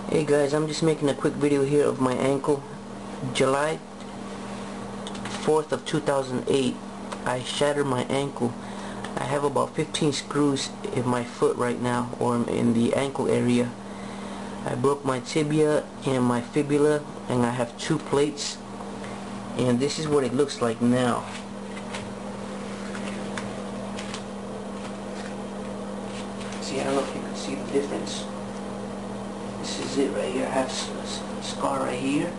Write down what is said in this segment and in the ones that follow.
Hey guys, I'm just making a quick video here of my ankle. July 4th of 2008, I shattered my ankle. I have about 15 screws in my foot right now, or in the ankle area. I broke my tibia and my fibula, and I have 2 plates. And this is what it looks like now. See, I don't know if you can see the difference. This is it right here. I have a scar right here,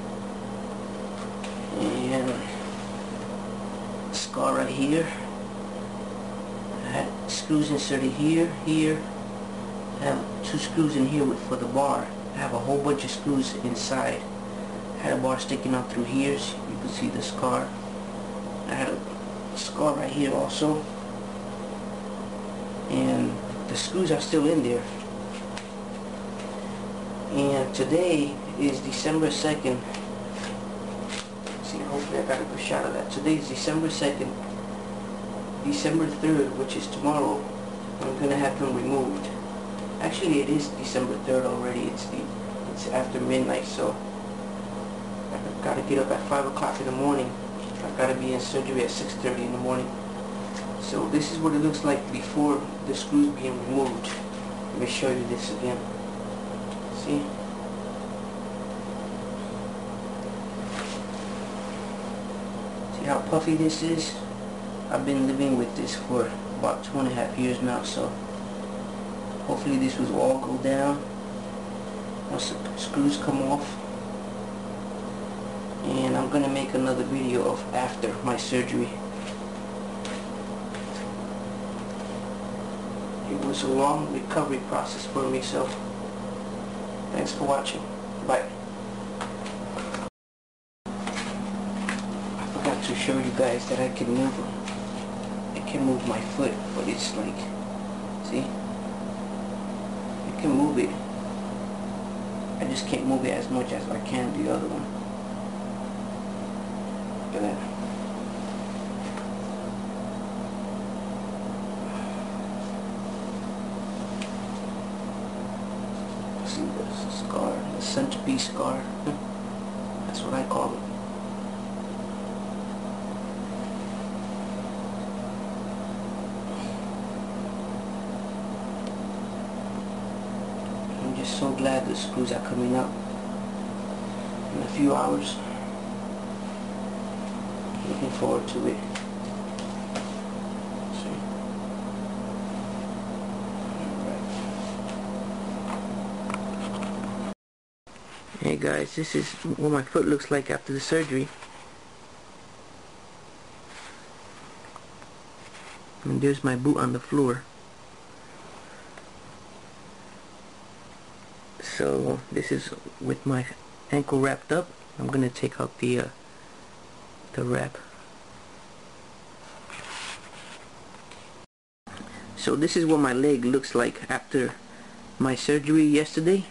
and a scar right here. I had screws inserted here, here. I have 2 screws in here for the bar. I have a whole bunch of screws inside. I had a bar sticking out through here, so you can see the scar. I had a scar right here also, and the screws are still in there. And today is December 2nd. See, hopefully I got a good shot of that. Today is December 2nd. December 3rd, which is tomorrow, I'm gonna have them removed. Actually, it is December 3rd already. It's after midnight, so I gotta get up at 5 o'clock in the morning. I gotta be in surgery at 6:30 in the morning. So this is what it looks like before the screws being removed. Let me show you this again. See? See how puffy this is? I've been living with this for about 2.5 years now, so hopefully this will all go down once the screws come off. And I'm gonna make another video of after my surgery. It was a long recovery process for me, so thanks for watching. Bye. I forgot to show you guys that I can move my foot, but it's like, see? I can move it. I just can't move it as much as I can the other one. Look at that. See the scar, the centerpiece scar. That's what I call it. I'm just so glad the screws are coming up in a few hours. Looking forward to it. Hey guys, this is what my foot looks like after the surgery. And there's my boot on the floor. So this is with my ankle wrapped up. I'm gonna take out the wrap. So this is what my leg looks like after my surgery yesterday.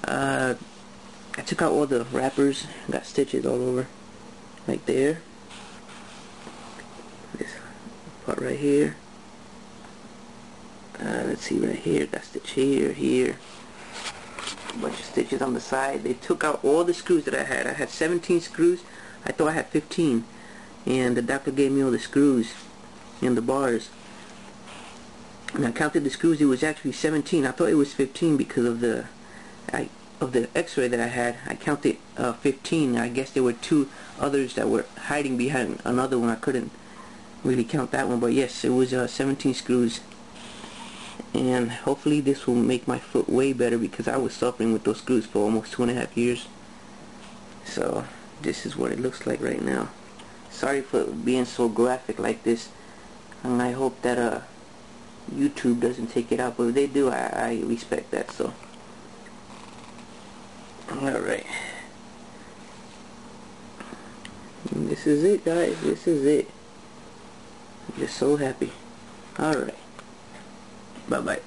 I took out all the wrappers, got stitches all over, like there. This part right here. Let's see, right here, got stitch here, here. A bunch of stitches on the side. They took out all the screws that I had. I had 17 screws. I thought I had 15. And the doctor gave me all the screws and the bars. And I counted the screws. It was actually 17. I thought it was 15 because of the x-ray that I had. I counted 15. I guess there were 2 others that were hiding behind another one. I couldn't really count that one, but yes, it was 17 screws. And hopefully this will make my foot way better, because I was suffering with those screws for almost 2.5 years. So this is what it looks like right now. Sorry for being so graphic like this, and I hope that YouTube doesn't take it out, but if they do, I respect that. So alright, this is it guys, this is it. I'm just so happy. Alright, bye bye.